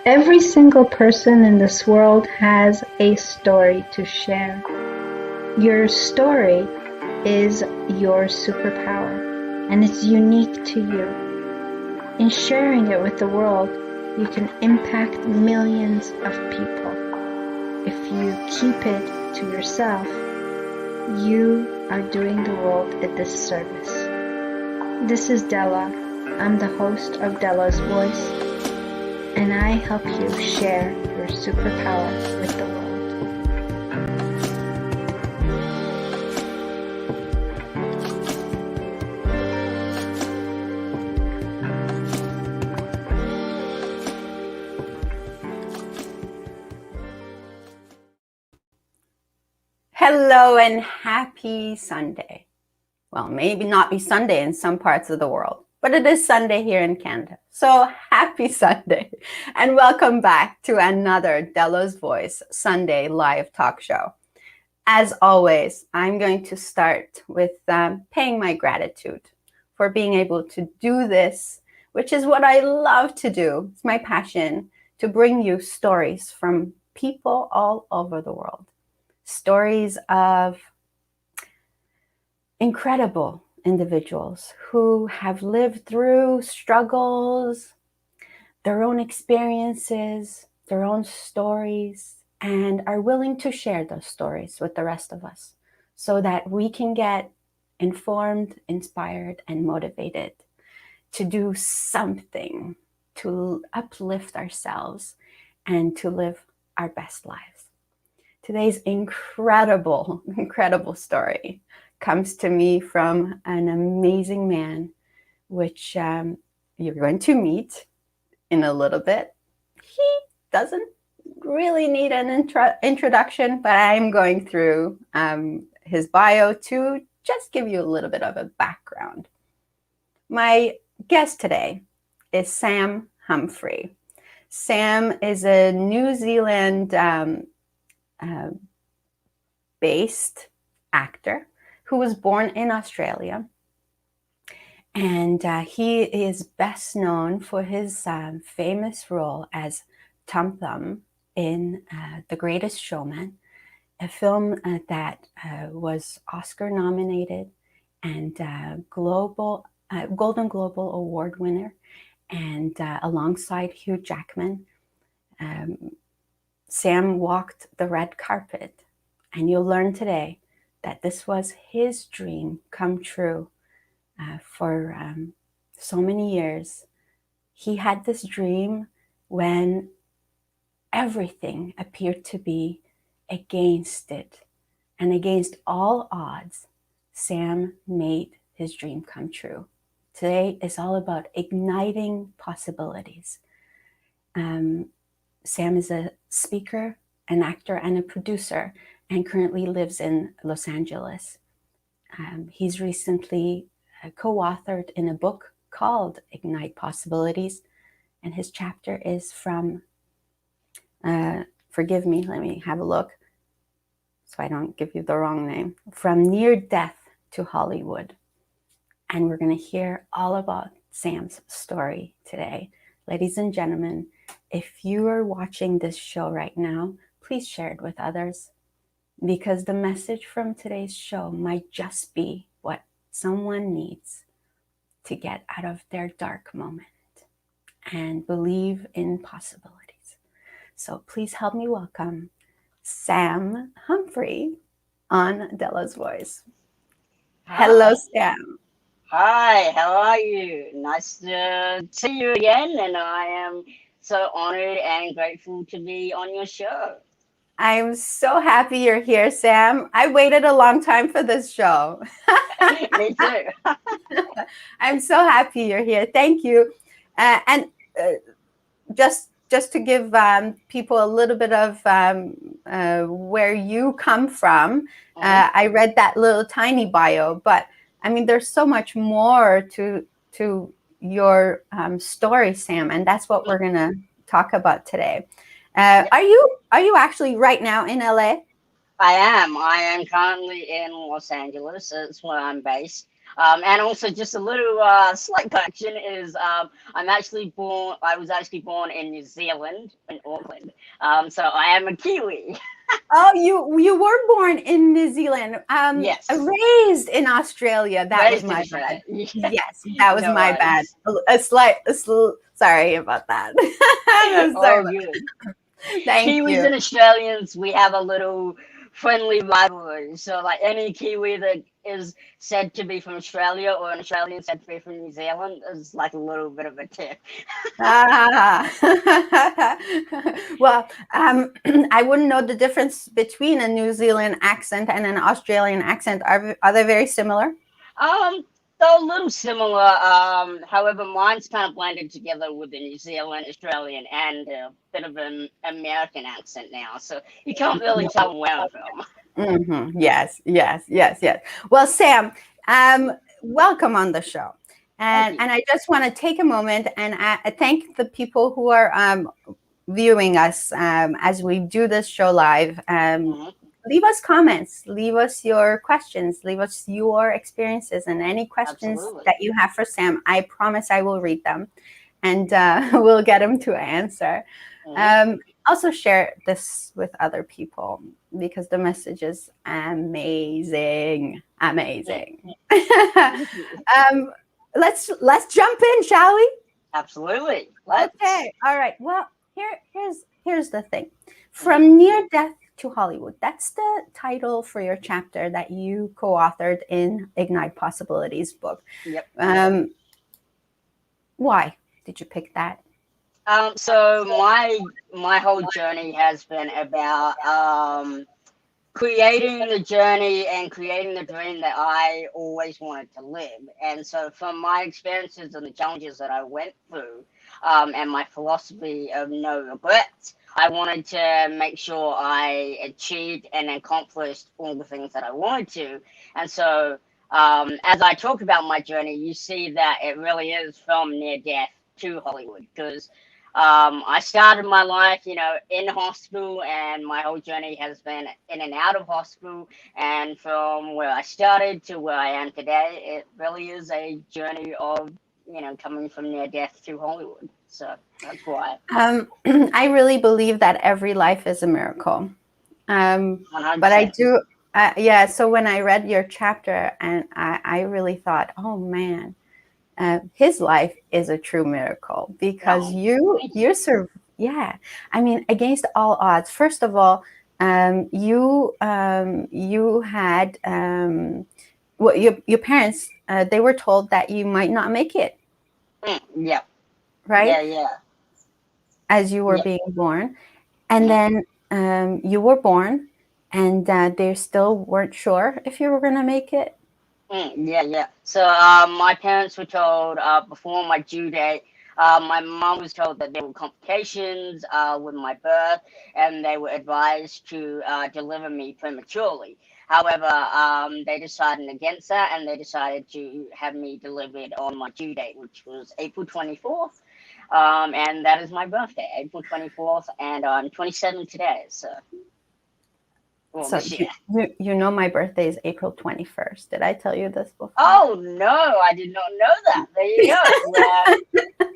Every single person in this world has a story to share. Your story is your superpower, and it's unique to you. In sharing it with the world, you can impact millions of people. If you keep it to yourself, you are doing the world a disservice. This is Dela. I'm the host of Dela's Voice, and I help you share your superpower with the world. Hello and happy Sunday. Well, maybe not be Sunday in some parts of the world, but it is Sunday here in Canada. So happy Sunday and welcome back to another Dela's Voice Sunday live talk show. As always, I'm going to start with paying my gratitude for being able to do this, which is what I love to do. It's my passion to bring you stories from people all over the world. Stories of incredible individuals who have lived through struggles, their own experiences, their own stories, and are willing to share those stories with the rest of us so that we can get informed, inspired, and motivated to do something to uplift ourselves and to live our best lives. Today's incredible story comes to me from an amazing man, which you're going to meet in a little bit. He doesn't really need an introduction, but I'm going through his bio to just give you a little bit of a background. My guest today is Sam Humphrey. Sam is a New Zealand based actor who was born in Australia. And he is best known for his famous role as Tum Thum in The Greatest Showman, a film that was Oscar nominated and Golden Globe Award winner, and alongside Hugh Jackman. Sam walked the red carpet, and you'll learn today that this was his dream come true for so many years. He had this dream when everything appeared to be against it, and against all odds, Sam made his dream come true. Today is all about igniting possibilities. Sam is a speaker, an actor, and a producer, and currently lives in Los Angeles. He's recently co-authored in a book called Ignite Possibilities, and his chapter is from, forgive me, let me have a look so I don't give you the wrong name, From Near Death to Hollywood. And we're going to hear all about Sam's story today. Ladies and gentlemen, if you are watching this show right now, please share it with others, because the message from today's show might just be what someone needs to get out of their dark moment and believe in possibilities. So please help me welcome Sam Humphrey on Dela's Voice. Hello, Sam. Hi, how are you? Nice to see you again, and I am so honored and grateful to be on your show. I'm so happy you're here, Sam. I waited a long time for this show. Me too. I'm so happy you're here. Thank you. And just to give people a little bit of where you come from, I read that little tiny bio, but I mean, there's so much more to your story, Sam, and that's what we're going to talk about today. Are you actually right now in LA? I am. I am currently in Los Angeles. That's where I'm based. And also, just a little slight correction is I was actually born in New Zealand, in Auckland. So I am a Kiwi. Oh, you were born in New Zealand. Yes, Raised in Australia. That was raised in my Australia. bad. Yes, that was No my bad. worries. Sorry about that. Sorry All about good. that. Thank Kiwis you. and Australians, we have a little friendly rivalry. So, like any Kiwi that is said to be from Australia or an Australian said to be from New Zealand is like a little bit of a tip. Ah. Well, I wouldn't know the difference between a New Zealand accent and an Australian accent. Are they very similar? Um, they're a little similar. However, mine's kind of blended together with the New Zealand, Australian, and a bit of an American accent now. So you can't really tell where I'm from. Yes, yes, yes, yes. Well, Sam, welcome on the show. Thank And you. I just want to take a moment and thank the people who are viewing us as we do this show live. Hmm. Leave us comments, leave us your questions, leave us your experiences, and any questions Absolutely. that you have for Sam. I promise I will read them and we'll get him to answer. Hmm. Um, Also, share this with other people because the message is amazing, amazing. Thank you. um, let's jump in, shall we? Absolutely. Let's. Okay, all right. Well, here's the thing. Hmm. From Near Death to Hollywood. That's the title for your chapter that you co-authored in Ignite Possibilities book. Yep. Um, why did you pick that? So my whole journey has been about creating the journey and creating the dream that I always wanted to live. And so, from my experiences and the challenges that I went through, and my philosophy of no regrets, I wanted to make sure I achieved and accomplished all the things that I wanted to. And so, as I talk about my journey, you see that it really is from near death to Hollywood because I started my life, in hospital, and my whole journey has been in and out of hospital. And from where I started to where I am today, it really is a journey of, coming from near death to Hollywood. So that's why. I really believe that every life is a miracle. But I 100%. do, yeah. So when I read your chapter, and I really thought, oh man, his life is a true miracle because No, thank you. yeah, I mean, against all odds. First of all, you had well, your parents, they were told that you might not make it, Yeah, right, yeah, yeah, as you were yeah. being born, and Mhm. then you were born, and they still weren't sure if you were going to make it. Yeah, yeah. So my parents were told before my due date. My mom was told that there were complications with my birth, and they were advised to deliver me prematurely. However, they decided against that, and they decided to have me delivered on my due date, which was April 24th. And that is my birthday, April 24th, and I'm 27 today. So, well, So this year. you know my birthday is April 21st. Did I tell you this before? Oh no, I did not know that. There you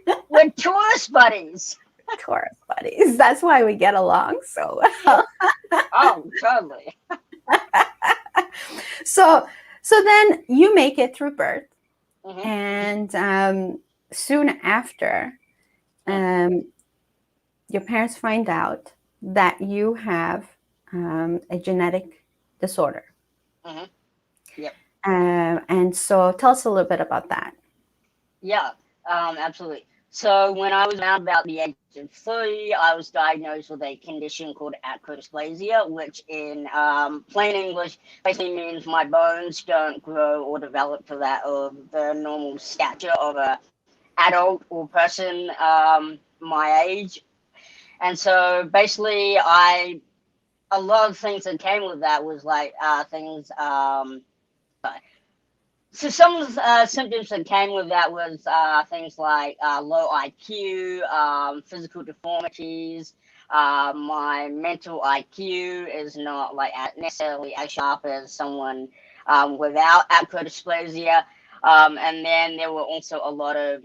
go. We're tourist buddies. Taurus buddies. That's why we get along so well. Oh, totally. So then you make it through birth, Hmm. and soon after, um, your parents find out that you have a genetic disorder. Hmm. Yep. And so tell us a little bit about that. Yeah, absolutely. So when I was around about the age of 3, I was diagnosed with a condition called acrodysplasia, which in plain English basically means my bones don't grow or develop to that of the normal stature of a adult or person my age. And so basically, a lot of things that came with that was like things. So some of the symptoms that came with that was things like low IQ, physical deformities. My mental IQ is not like necessarily as sharp as someone without acrodysplasia. And then there were also a lot of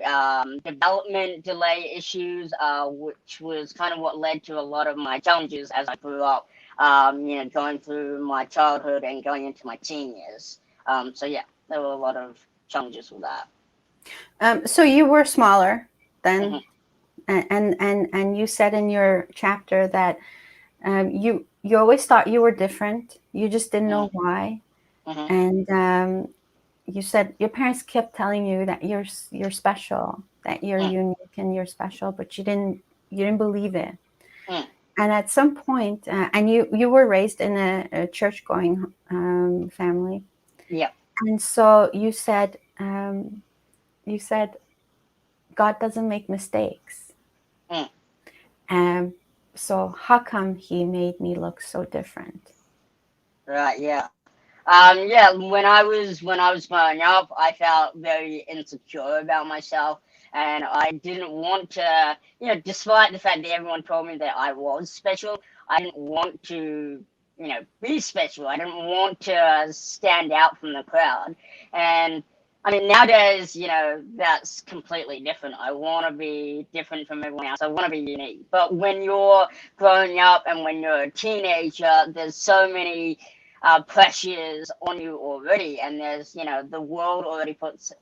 development delay issues, which was kind of what led to a lot of my challenges as I grew up, going through my childhood and going into my teen years. So yeah, there were a lot of challenges with that. So you were smaller then, Mm-hmm. and you said in your chapter that you always thought you were different. You just didn't know why. Mm-hmm. And you said your parents kept telling you that you're special, that you're unique and you're special, but you didn't believe it. Mm-hmm. And at some point, and you were raised in a church going family, Yeah. and so you said God doesn't make mistakes. Mm. Um, so how come He made me look so different? Right. Yeah. Yeah, when I was growing up, I felt very insecure about myself, and I didn't want to, despite the fact that everyone told me that I was special, I didn't want to, be special. I didn't want to stand out from the crowd, and I mean nowadays, that's completely different. I want to be different from everyone else. I want to be unique. But when you're growing up and when you're a teenager, there's so many pressures on you already, and there's the world already puts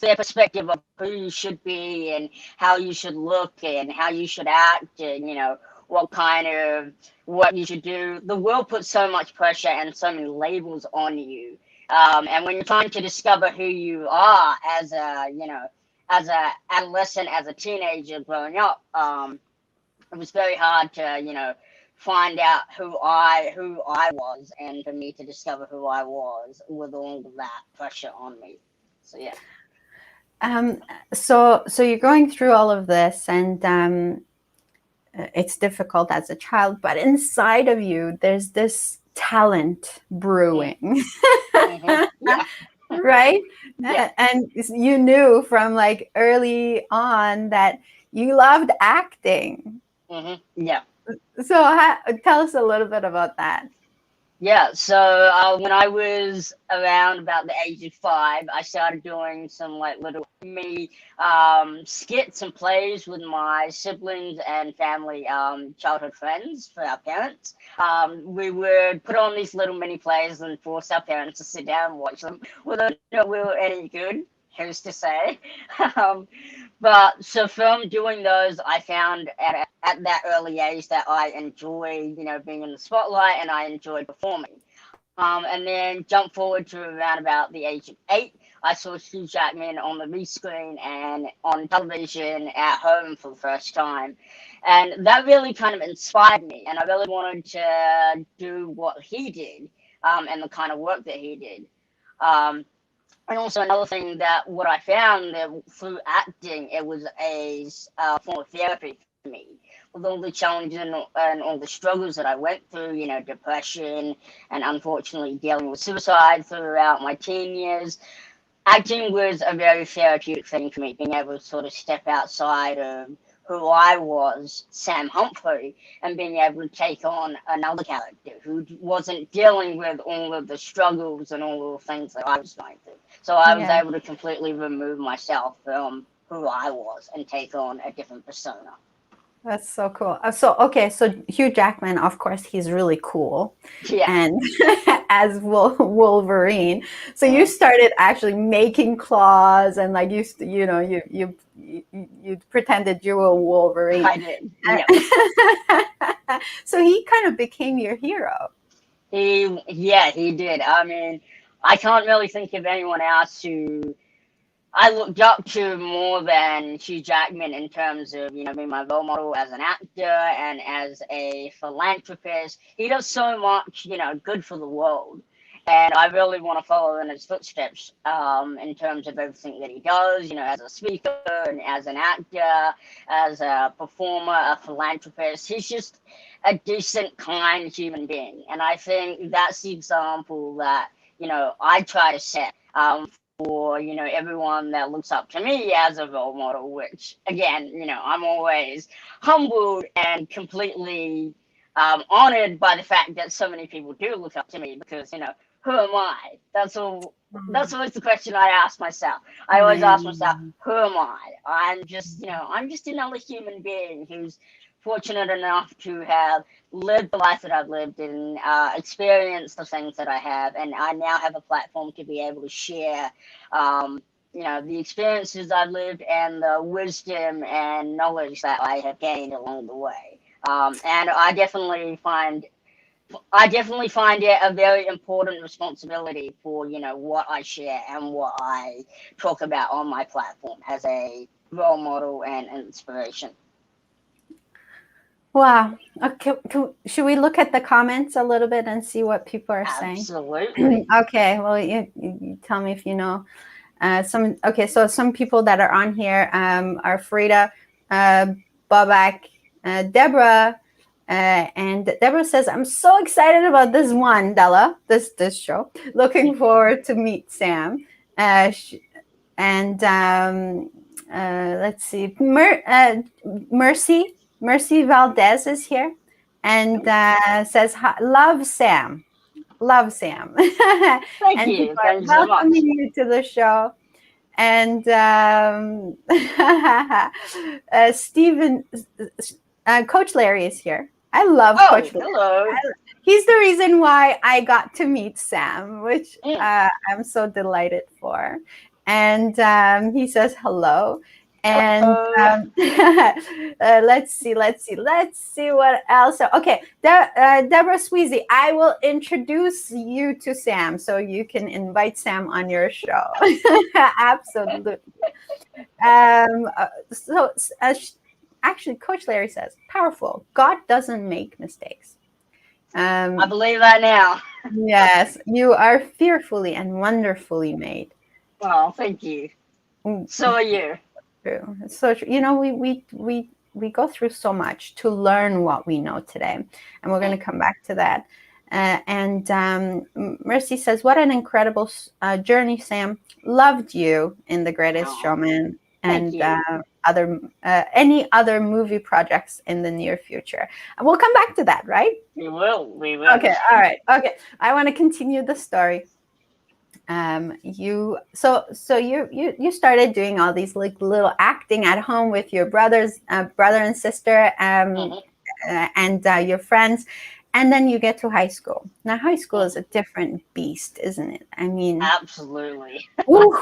their perspective of who you should be and how you should look and how you should act and what kind of what you should do. The world puts so much pressure and so many labels on you, and when you're trying to discover who you are as a adolescent, as a teenager growing up, it was very hard to find out who I was, and for me to discover who I was with all of that pressure on me. So yeah. Um, so you're going through all of this, and it's difficult as a child, but inside of you, there's this talent Mm, brewing, yeah. right? Yeah. And you knew from like early on that you loved acting. Yeah. So tell us a little bit about that. Yeah, so when I was around about the age of 5, I started doing some like little mini skits and plays with my siblings and family, childhood friends for our parents. We would put on these little mini plays and force our parents to sit down and watch them, whether or not we were any good. Who's to say? um, but so from doing those, I found at that early age that I enjoy, being in the spotlight, and I enjoyed performing. And then jump forward to around about the age of 8, I saw Hugh Jackman on the big screen and on television at home for the first time. And that really kind of inspired me. And I really wanted to do what he did, and the kind of work that he did. Um, and also another thing that what I found that through acting, it was a form of therapy for me. With all the challenges and all the struggles that I went through, depression and unfortunately dealing with suicide throughout my teen years, acting was a very therapeutic thing for me, being able to sort of step outside of who I was, Sam Humphrey, and being able to take on another character who wasn't dealing with all of the struggles and all the things that I was going through. So I was Yeah. able to completely remove myself from who I was and take on a different persona. That's so cool. So Hugh Jackman, of course, he's really cool, Yeah. and as Wolverine. So you Mm, started actually making claws, and like you pretended you were Wolverine. I did. Yep. So he kind of became your hero. He did. I mean, I can't really think of anyone else who I looked up to more than Hugh Jackman in terms of, being my role model as an actor and as a philanthropist. He does so much, good for the world. And I really want to follow in his footsteps, in terms of everything that he does, as a speaker and as an actor, as a performer, a philanthropist. He's just a decent, kind human being. And I think that's the example that, I try to set. For everyone that looks up to me as a role model, which again, I'm always humbled and completely honored by the fact that so many people do look up to me, because who am I? That's all. Mm. That's always the question I ask myself. I always ask myself, Man. who am I? I'm just, I'm just another human being who's fortunate enough to have lived the life that I've lived and experienced the things that I have, and I now have a platform to be able to share, the experiences I've lived and the wisdom and knowledge that I have gained along the way. And I definitely find it a very important responsibility for, what I share and what I talk about on my platform as a role model and inspiration. Wow. Okay. Should we look at the comments a little bit and see what people are saying? Absolutely. Okay. Well, you tell me if you know. So some people that are on here are Frida, Babak, Deborah, and Deborah says, "I'm so excited about this one, Dela, this show. Looking forward to meet Sam." And let's see, Mercy Valdez is here, and says, "Love Sam." Love Sam. Thank And you. people are Thank you so much. welcoming you to the show. And Stephen, Coach Larry is here. I love Oh, Coach Larry. hello. He's the reason why I got to meet Sam, which Mm. I'm so delighted for. And he says hello. And let's see what else. Okay, Deborah Sweezy, I will introduce you to Sam so you can invite Sam on your show. Absolutely. So actually, Coach Larry says, powerful. God doesn't make mistakes. I believe that now. Yes, you are fearfully and wonderfully made. Oh, thank you. So are you. True. So we go through so much to learn what we know today, and we're going to come back to that. And Mercy says, "What an incredible journey, Sam. Loved you in The Greatest Showman and any other movie projects in the near future." And we'll come back to that, right? We will. Okay. All right. Okay. I want to continue the story. You started doing all these like little acting at home with your brother and sister, and your friends, and then you get to high school. Now, high school is a different beast, isn't it? I mean, absolutely. Ooh,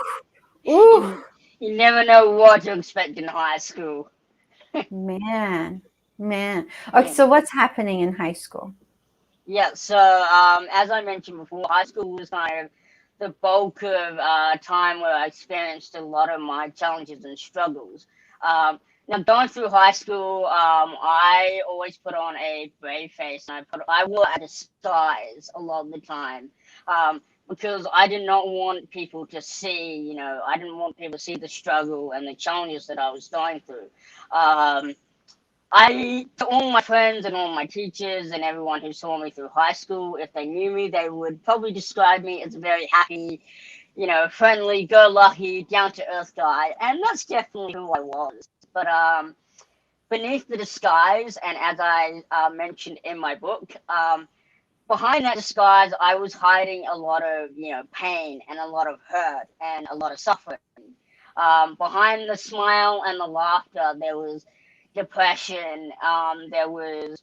ooh. You never know what to expect in high school. man. Okay, so what's happening in high school? Yeah, so as I mentioned before, high school was kind of the bulk of time where I experienced a lot of my challenges and struggles. Now, going through high school, I always put on a brave face, and I wore a disguise a lot of the time, because I did not want people to see, I didn't want people to see the struggle and the challenges that I was going through. To all my friends and all my teachers and everyone who saw me through high school, if they knew me, they would probably describe me as a very happy, friendly, go-lucky, down-to-earth guy. And that's definitely who I was. But beneath the disguise, and as I mentioned in my book, behind that disguise, I was hiding a lot of, pain and a lot of hurt and a lot of suffering. Behind the smile and the laughter, there was depression. There was,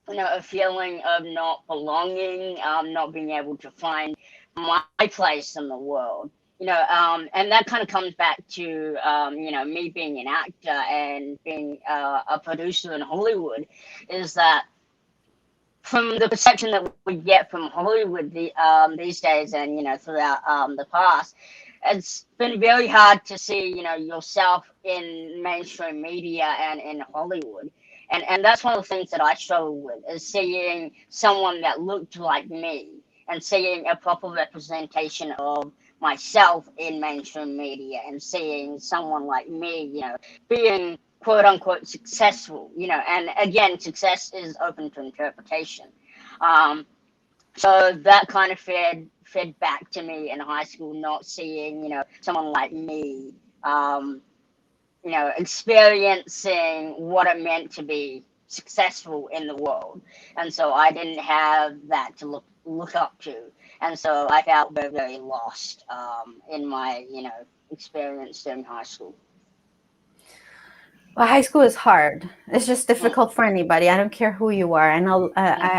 a feeling of not belonging, not being able to find my place in the world. And that kind of comes back to, me being an actor and being a producer in Hollywood, is that from the perception that we get from Hollywood these days and, throughout the past, it's been very hard to see, yourself in mainstream media and in Hollywood. And that's one of the things that I struggle with, is seeing someone that looked like me and seeing a proper representation of myself in mainstream media and seeing someone like me, being quote unquote successful, and again, success is open to interpretation. So that kind of fed back to me in high school, not seeing, someone like me, experiencing what it meant to be successful in the world. And so I didn't have that to look up to. and so I felt very, very lost in my, experience during high school. Well, high school is hard. It's just Mm, difficult for anybody. I don't care who you are, and mm,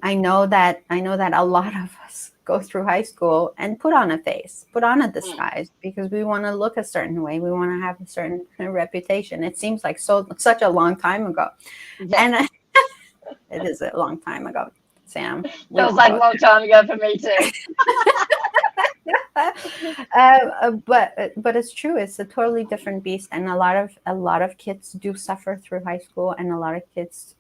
I know that a lot of us go through high school and put on a face, put on a mm. disguise because we want to look a certain way. We want to have a certain reputation. It seems like such a long time ago, Yeah, and it is a long time ago, Sam. We feels won't like a go long time ago for me too. but it's true. It's a totally different beast, and a lot of kids do suffer through high school, and a lot of kids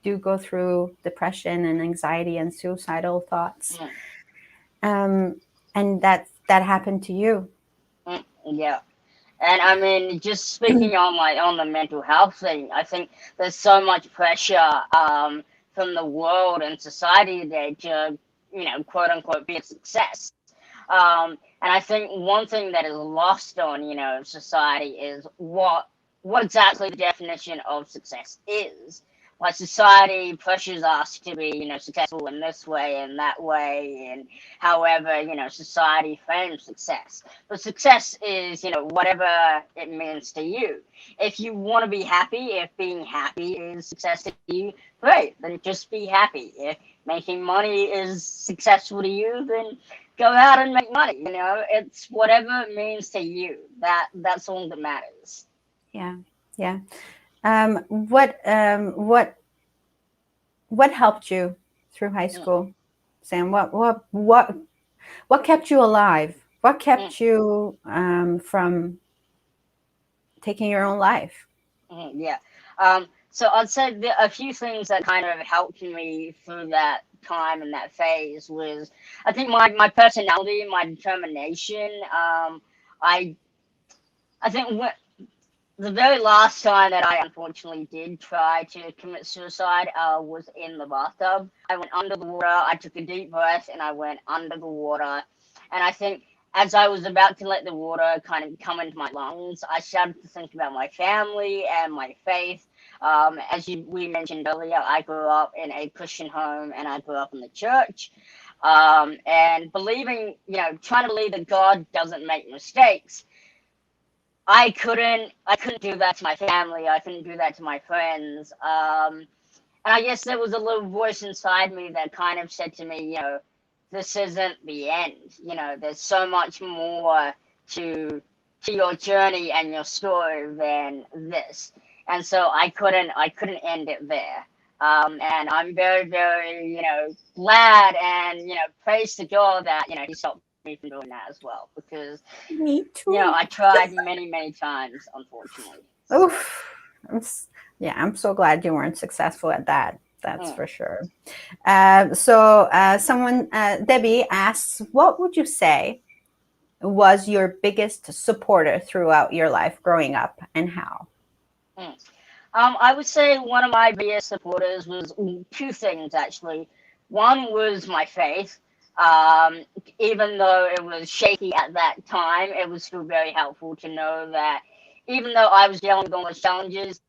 do go through depression and anxiety and suicidal thoughts. Mm, Um, and that happened to you. yeah. And I mean, just speaking on on the mental health thing, I think there's so much pressure from the world and society today to, quote unquote, be a success. And I think one thing that is lost on, society is what exactly the definition of success is. Like society pressures us to be, successful in this way and that way, and however, society frames success. But success is, whatever it means to you. If you want to be happy, if being happy is success to you, great, then just be happy. If making money is successful to you, then go out and make money. It's whatever it means to you. That's all that matters. Yeah, yeah. What helped you through high Mm, school, Sam? What kept you alive? What mm, kept you from taking your own life? yeah. So I'd say a few things that kind of helped me through that time and that phase was, I think, my personality, my determination. I I think the very last time that I unfortunately did try to commit suicide was in the bathtub. I went under the water, I took a deep breath, and I went under the water. And I think as I was about to let the water kind of come into my lungs, I started to think about my family and my faith. We mentioned earlier, I grew up in a Christian home and I grew up in the church. And believing, trying to believe that God doesn't make mistakes. I couldn't do that to my family. I couldn't do that to my friends. And I guess there was a little voice inside me that kind of said to me, this isn't the end. There's so much more to your journey and your story than this. And so I couldn't end it there. And I'm very, very, glad and, praise to God that, He stopped me from doing that as well, because Me too. I tried many, many times, unfortunately. So, Oof. Yeah, I'm so glad you weren't successful at that. That's mm, for sure. Someone, Debbie asks, what would you say was your biggest supporter throughout your life growing up, and how? mm. I would say one of my biggest supporters was two things, actually. One was my faith. Um, Even though it was shaky at that time, it was still very helpful to know that even though I was dealing with all those challenges,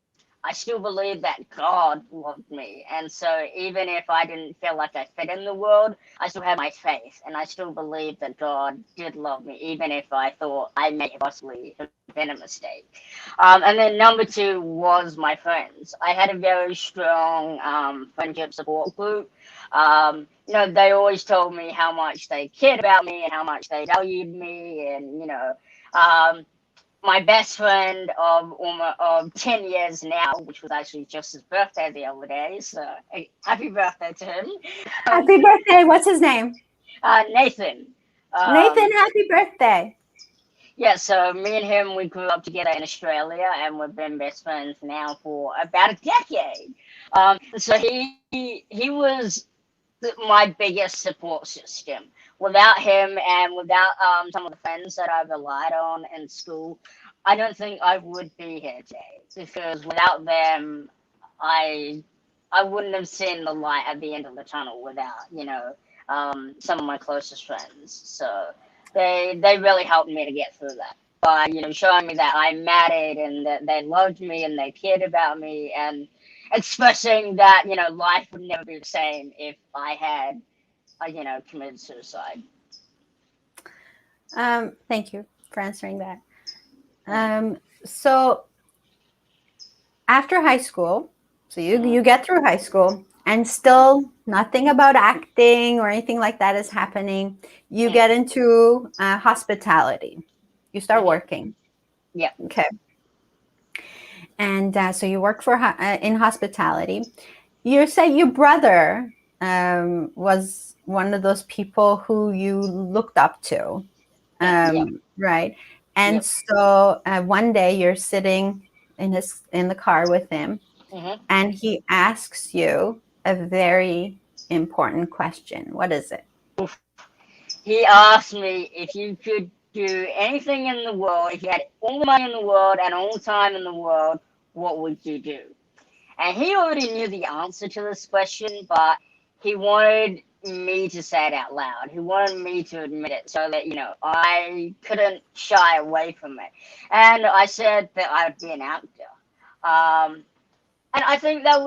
I still believed that God loved me. And so even if I didn't feel like I fit in the world, I still had my faith. And I still believed that God did love me, even if I thought I may have possibly have been a mistake. And then number two was my friends. I had a very strong friendship support group. They always told me how much they cared about me and how much they valued me. And, um, my best friend of 10 years now, which was actually just his birthday the other day. So happy birthday to him. Um, Happy birthday. What's his name? Nathan. Nathan, Um, happy birthday. yeah, so me and him, we grew up together in Australia, and we've been best friends now for about a decade. So he was my biggest support system. Without him and without some of the friends that I relied on in school, I don't think I would be here today. Because without them, I I wouldn't have seen the light at the end of the tunnel without some of my closest friends. So they really helped me to get through that by showing me that I mattered and that they loved me and they cared about me and expressing that life would never be the same if I had committed suicide. Thank you for answering that. So after high school, so you get through high school and still nothing about acting or anything like that is happening. You get into hospitality. You start working. Yeah. Okay. And so you work for in hospitality. You say your brother was one of those people who you looked up to, Yeah. right? And Yep. so one day you're sitting in the car with him, and he asks you a very important question. What is it? He asked me if you could do anything in the world, if you had all the money in the world and all the time in the world, what would you do? And he already knew the answer to this question, but he wanted me to say it out loud. He wanted me to admit it so that, I couldn't shy away from it. And I said that I'd be an actor. And I think that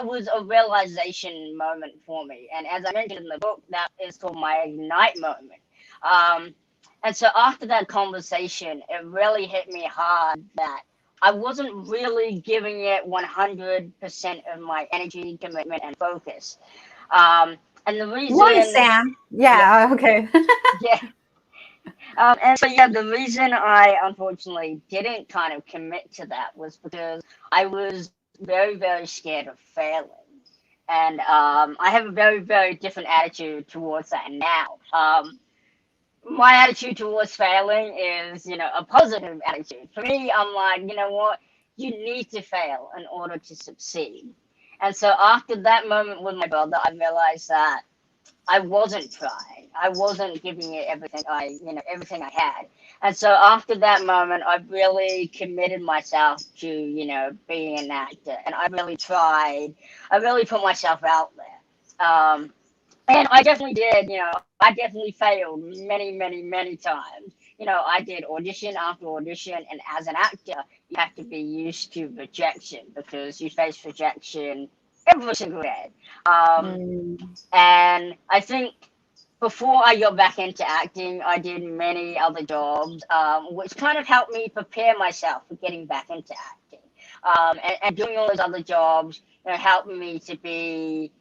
was a realization moment for me. And as I mentioned in the book, that is called my ignite moment. Um, and so after that conversation, it really hit me hard that I wasn't really giving it 100% of my energy, commitment, and focus. And the Why, reason, Sam? yeah, Yeah, okay. yeah. And so, yeah, the reason I unfortunately didn't kind of commit to that was because I was very, very scared of failing. And I have a very, very different attitude towards that now. My attitude towards failing is, a positive attitude. For me, I'm like, you know what? You need to fail in order to succeed. And so after that moment with my brother, I realized that I wasn't trying. I wasn't giving it everything I had. And so after that moment, I really committed myself to, being an actor. And I really tried. I really put myself out there. And I definitely did, I definitely failed many, many, many times. I did audition after audition, and as an actor, you have to be used to rejection because you face rejection every single day. And I think before I got back into acting, I did many other jobs, which kind of helped me prepare myself for getting back into acting. And doing all those other jobs, helped me to be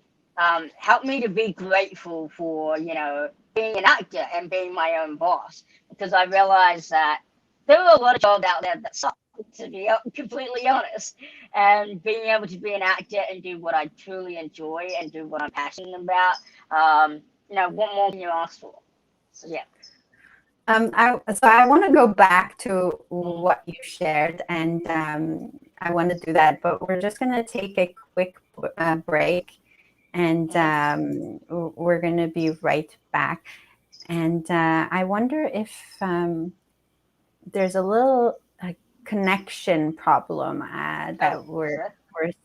grateful for, being an actor and being my own boss, because I realized that there are a lot of jobs out there that suck, to be completely honest. And being able to be an actor and do what I truly enjoy and do what I'm passionate about, what more can you ask for? So yeah. I want to go back to what you shared, and I want to do that, but we're just going to take a quick break, and we're going to be right back. And I wonder if there's a little connection problem that we're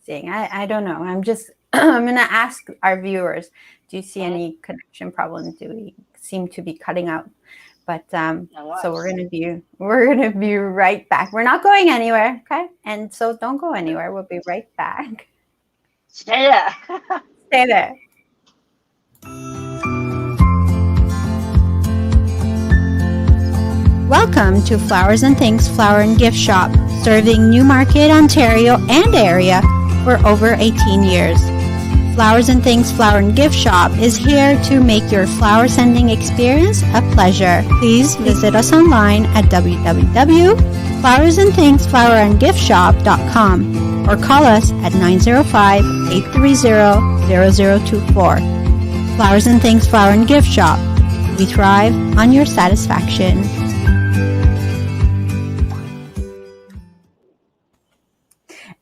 seeing. I don't know. I'm just I'm going to ask our viewers. Do you see any connection problem? Do we seem to be cutting out? But so we're gonna be right back. We're not going anywhere, okay? And so don't go anywhere. We'll be right back. Stay there. Stay there. Welcome to Flowers and Things Flower and Gift Shop, serving Newmarket, Ontario and area for over 18 years. Flowers and Things Flower and Gift Shop is here to make your flower sending experience a pleasure. Please visit us online at www.flowersandthingsflowerandgiftshop.com or call us at 905-830-0024. Flowers and Things Flower and Gift Shop. We thrive on your satisfaction.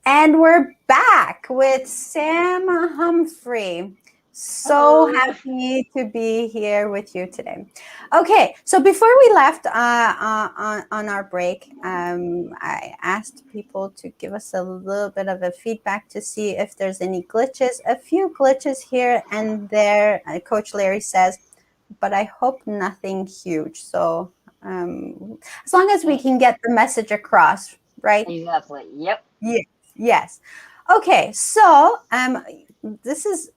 And we're back with Sam Humphrey. So happy to be here with you today. Okay, so before we left on our break, I asked people to give us a little bit of a feedback to see if there's any glitches. A few glitches here and there, Coach Larry says, but I hope nothing huge. So as long as we can get the message across, right? Exactly. Yep. Yeah. Yes. Okay, so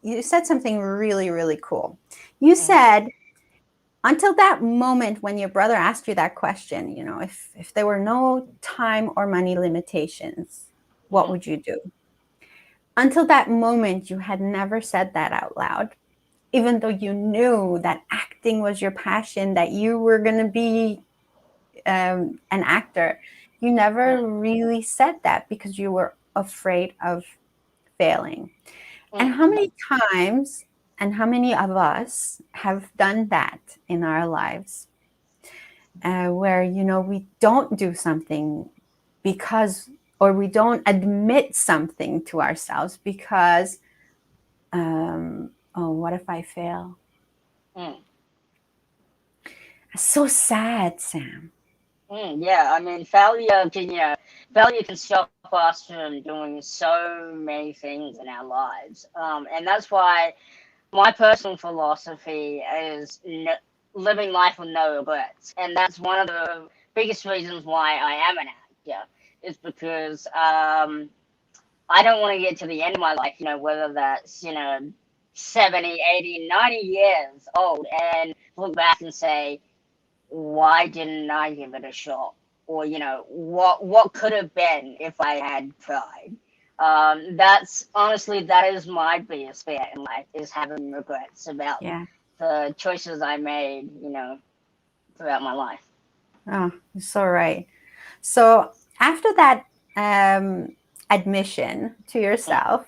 you said something really, really cool. You said until that moment when your brother asked you that question, if there were no time or money limitations, what would you do? Until that moment, you had never said that out loud, even though you knew that acting was your passion, that you were going to be an actor. You never really said that because you were afraid of failing. And how many times and how many of us have done that in our lives, where, we don't do something because, or we don't admit something to ourselves because, oh, what if I fail? It's so sad, Sam. Yeah, I mean, failure can stop us from doing so many things in our lives, and that's why my personal philosophy is living life with no regrets, and that's one of the biggest reasons why I am an actor, is because I don't want to get to the end of my life, whether that's 70, 80, 90 years old, and look back and say, why didn't I give it a shot? Or, what could have been if I had tried? That is my biggest fear in life, is having regrets about Yeah. the choices I made, throughout my life. Oh, you're so right. So after that admission to Mm, yourself,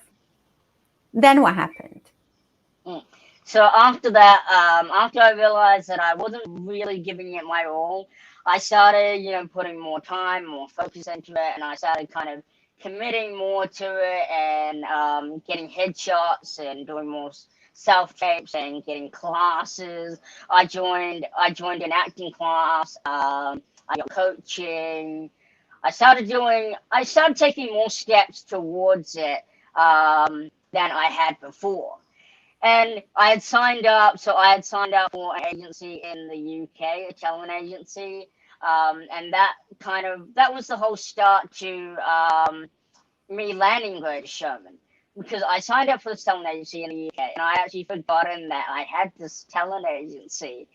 then what happened? mm. So after that, after I realized that I wasn't really giving it my all, I started, putting more time, more focus into it, and I started kind of committing more to it, and getting headshots and doing more self tapes and getting classes. I joined an acting class. I got coaching. I started taking more steps towards it than I had before. And I had signed up for an agency in the UK, a talent agency. And that was the whole start to me landing Greatest Showman. Because I signed up for this talent agency in the UK, and I actually forgotten that I had this talent agency.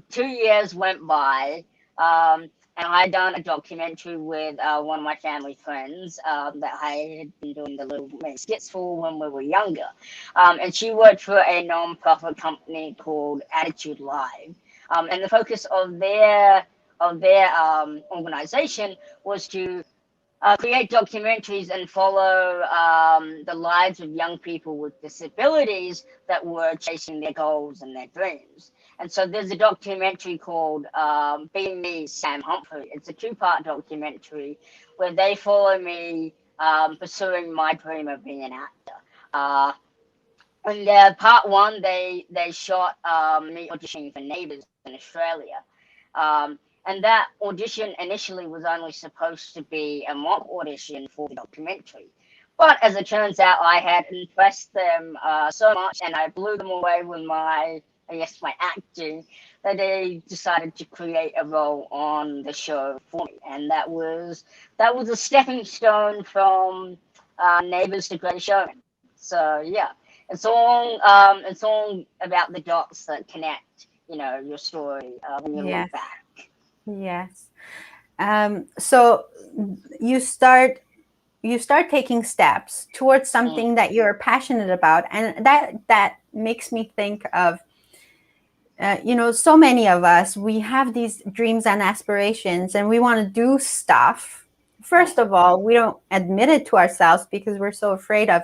2 years went by, and I had done a documentary with one of my family friends that I had been doing the little skits for when we were younger. And she worked for a non-profit company called Attitude Live. And the focus of their organization was to create documentaries and follow the lives of young people with disabilities that were chasing their goals and their dreams. And so there's a documentary called Being Me, Sam Humphrey. It's a two-part documentary where they follow me pursuing my dream of being an actor. And part one, they shot me auditioning for Neighbours in Australia. And that audition initially was only supposed to be a mock audition for the documentary. But as it turns out, I had impressed them so much, and I blew them away with my acting, that they decided to create a role on the show for me. And that was a stepping stone from Neighbours to Greatest Showman. So yeah, it's all about the dots that connect, your story when you look Yes. back. Yes. So you start taking steps towards something that you're passionate about, and that makes me think of so many of us, we have these dreams and aspirations, and we want to do stuff. First of all, we don't admit it to ourselves because we're so afraid of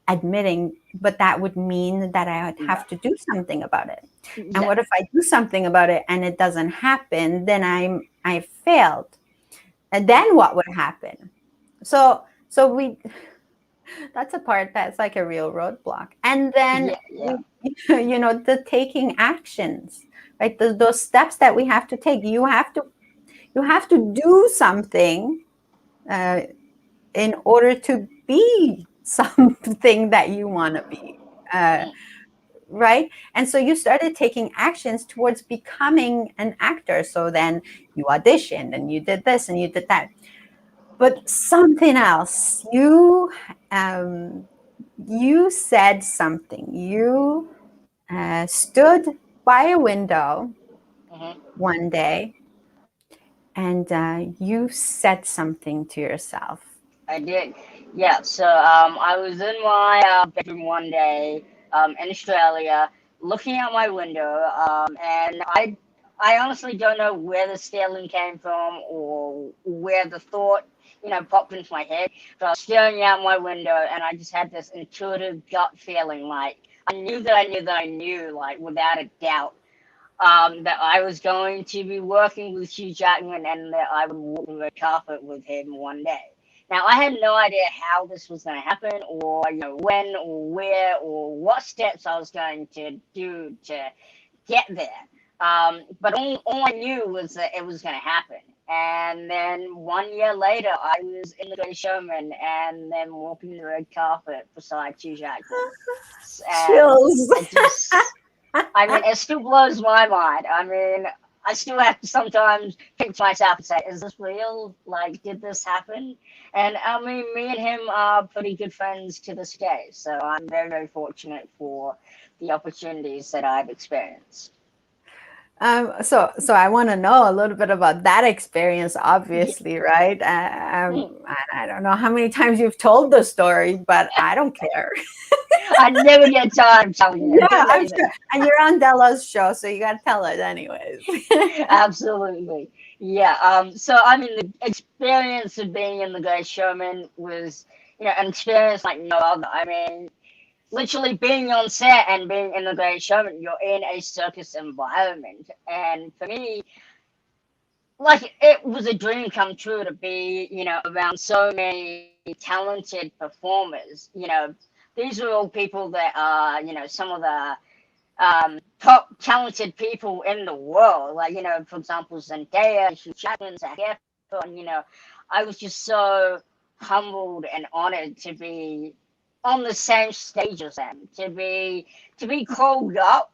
admitting, but that would mean that I would have to do something about it. And what if I do something about it and it doesn't happen? Then I failed. And then what would happen? So we that's a part that's like a real roadblock. And then Yeah. the taking actions, right? Those steps that we have to take. You have to do something in order to be something that you want to be. Right? And so you started taking actions towards becoming an actor. So then you auditioned and you did this and you did that. But something else. You said something. You stood by a window Hmm. one day, and you said something to yourself. I did. Yeah. So I was in my bedroom one day in Australia, looking out my window, and I honestly don't know where the staring came from or where the thought, popped into my head. But I was staring out my window, and I just had this intuitive gut feeling, like I knew that I knew that I knew, like without a doubt, that I was going to be working with Hugh Jackman and that I would walk the red carpet with him one day. Now, I had no idea how this was going to happen or, when or where or what steps I was going to do to get there. But all I knew was that it was going to happen. And then 1 year later, I was in The Greatest Showman and then walking the red carpet beside Hugh Jackman. And Chills. it still blows my mind. I still have to sometimes think to myself and say, is this real? Like, did this happen? And me and him are pretty good friends to this day. So I'm very, very fortunate for the opportunities that I've experienced. So I want to know a little bit about that experience, obviously, right? I don't know how many times you've told the story, but I don't care. I never get tired of telling you. Yeah, It's I'm amazing. sure. And you're on Dela's show, so you got to tell it anyways. Absolutely. Yeah. So the experience of being in The Greatest Showman was, an experience like no other. Literally being on set and being in The Greatest Showman, you're in a circus environment. And for me, like it was a dream come true to be, around so many talented performers. These are all people that are, some of the top talented people in the world. Like, for example, Zendaya, Hugh Jackman, Zac Efron, I was just so humbled and honored to be on the same stage as them, to be called up,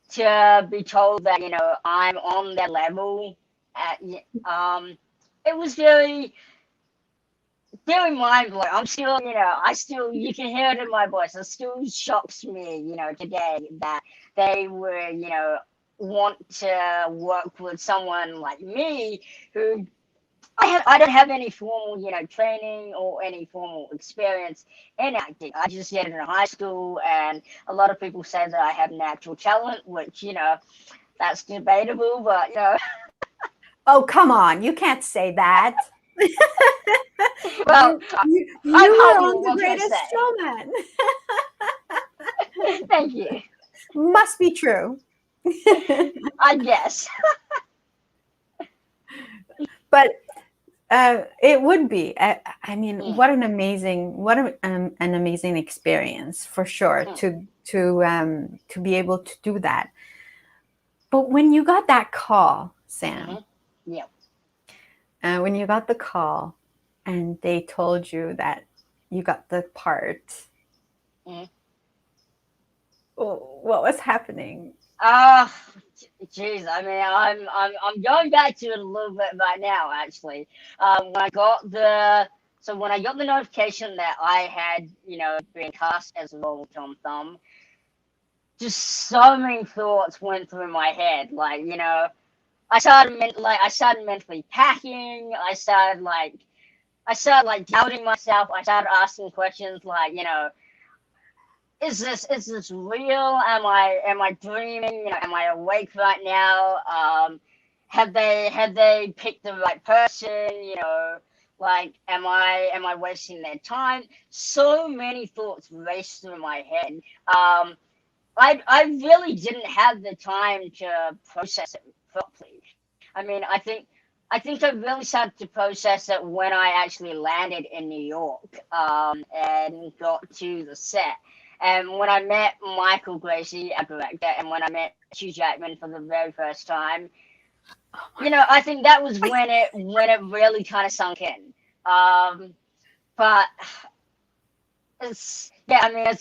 to be told that, I'm on their level. At, it was very, very mind blowing. I'm still, you can hear it in my voice. It still shocks me, today that they were, want to work with someone like me who I don't have any formal, training or any formal experience in acting. I just did it in high school, and a lot of people say that I have natural talent, which, that's debatable, but, Oh, come on. You can't say that. well, You I'm were humble. on The What can I Greatest say? Showman. Thank you. Must be true. I guess. But it would be. Mm, what an amazing experience for sure mm, to be able to do that. But when you got that call, Sam, yeah. when you got the call and they told you that you got the part, Mm. what was happening? Geez. I'm going back to it a little bit right now. Actually, when I got the notification that I had, been cast as a role of Tom Thumb, just so many thoughts went through my head. Like, I started mentally packing. I started doubting myself. I started asking questions like, is this real? Am I dreaming? Am I awake right now? Have they picked the right person? Like, am I wasting their time? So many thoughts raced through my head. I really didn't have the time to process it properly. I think I really started to process it when I actually landed in New York, and got to the set. And when I met Michael Gracie, our director, and when I met Hugh Jackman for the very first time, I think that was when it really kind of sunk in. But it's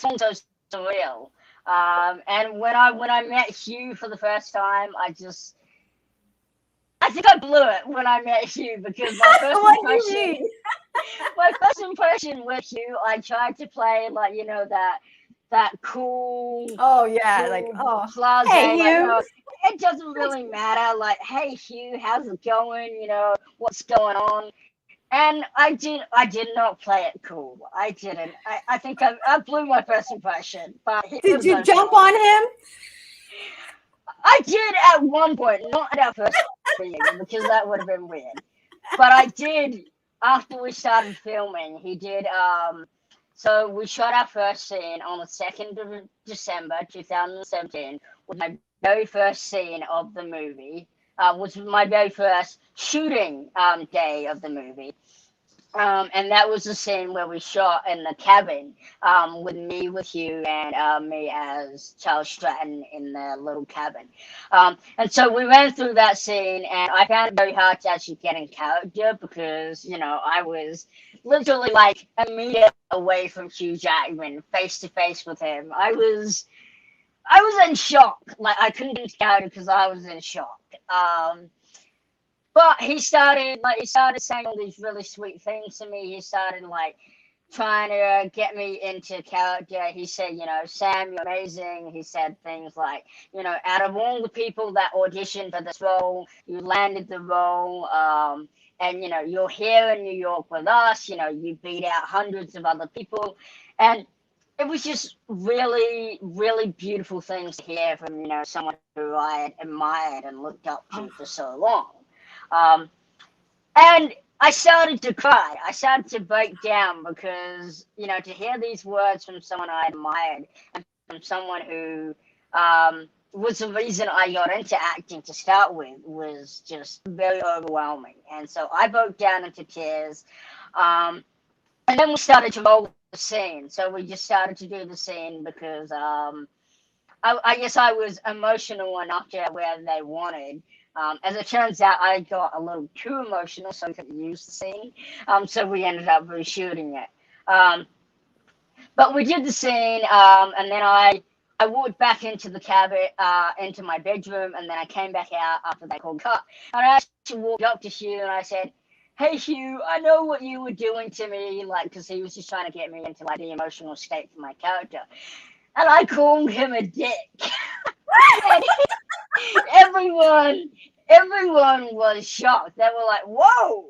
also surreal. And when I met Hugh for the first time, I think I blew it when I met Hugh because my first What do you impression. mean? My first impression with you, I tried to play like that cool, Oh yeah, like cool oh, blase, hey like Hugh. it doesn't really matter. Like, hey Hugh, how's it going? What's going on? And I did not play it cool. I didn't. I think I blew my first impression, but it Did was you jump okay. on him? I did at one point, not at our first reunion, because that would have been weird. But I did after we started filming. He did. So we shot our first scene on the 2nd of December, 2017. Was my very first scene of the movie. Was my very first shooting day of the movie. And that was the scene where we shot in the cabin with me, with Hugh, and me as Charles Stratton in the little cabin. And so we went through that scene, and I found it very hard to actually get in character because, I was literally like a meter away from Hugh Jackman, face to face with him. I was in shock. Like, I couldn't get into character because I was in shock. But he started saying all these really sweet things to me. He started like trying to get me into character. He said, Sam, you're amazing. He said things like, out of all the people that auditioned for this role, you landed the role. And you're here in New York with us. You beat out hundreds of other people, and it was just really, really beautiful things to hear from someone who I had admired and looked up to for so long. Um, and I started to cry. I started to break down because, to hear these words from someone I admired and from someone who was the reason I got into acting to start with was just very overwhelming. And so I broke down into tears. And then we started to roll the scene. So we just started to do the scene because I guess I was emotional enough to where they wanted. As it turns out, I got a little too emotional, so I couldn't use the scene. So we ended up reshooting it. But we did the scene, and then I walked back into the cabin, into my bedroom, and then I came back out after that cold cut. And I actually walked up to Hugh and I said, "Hey Hugh, I know what you were doing to me," like, because he was just trying to get me into like the emotional state for my character. And I called him a dick. And everyone was shocked. They were like, "Whoa!"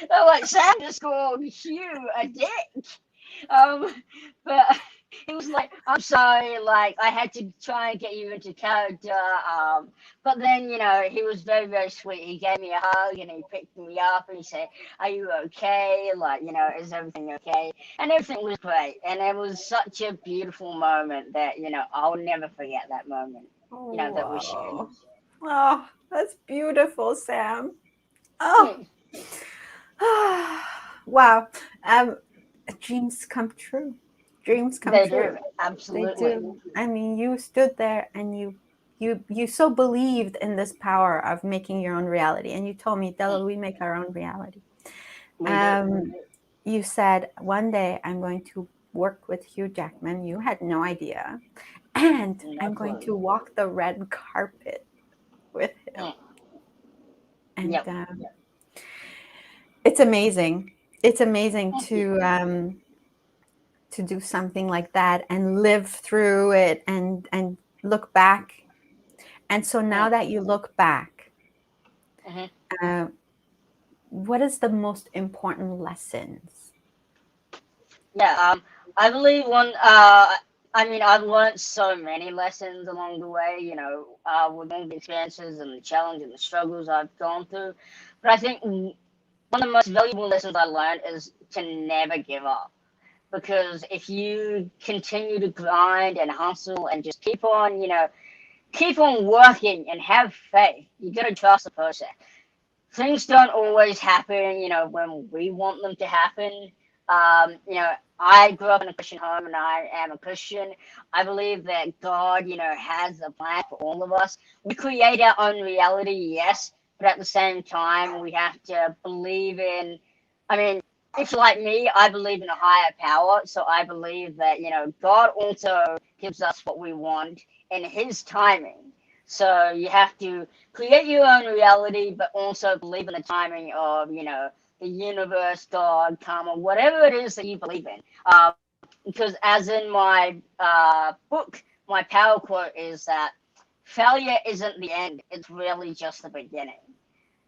They were like, "Sam just called Hugh a dick." Um, but he was like, "I'm sorry, like I had to try and get you into character." But then, he was very, very sweet. He gave me a hug and he picked me up and he said, "Are you okay? Like, is everything okay?" And everything was great. And it was such a beautiful moment that, I'll never forget that moment, that we shared. Oh, oh, that's beautiful, Sam. Oh, wow. Dreams come true. Dreams come They true. do, They absolutely. do. I mean, you stood there and you so believed in this power of making your own reality. And you told me, Dela, we make our own reality. We do. You said, one day I'm going to work with Hugh Jackman. You had no idea. And No I'm going clue. to walk the red carpet with him. And Yep. it's amazing. It's amazing to do something like that and live through it and look back. And so now that you look back, uh, what is the most important lessons? Yeah, I believe I mean, I've learned so many lessons along the way, with all the experiences and the challenge and the struggles I've gone through. But I think one of the most valuable lessons I learned is to never give up. Because if you continue to grind and hustle and just keep on working and have faith, you got to trust the process. Things don't always happen, when we want them to happen. I grew up in a Christian home and I am a Christian. I believe that God, has a plan for all of us. We create our own reality, yes, but at the same time, we have to believe in, I mean, if you're like me, I believe in a higher power. So I believe that, God also gives us what we want in His timing. So you have to create your own reality, but also believe in the timing of, the universe, God, karma, whatever it is that you believe in. Because as in my book, my power quote is that failure isn't the end, it's really just the beginning.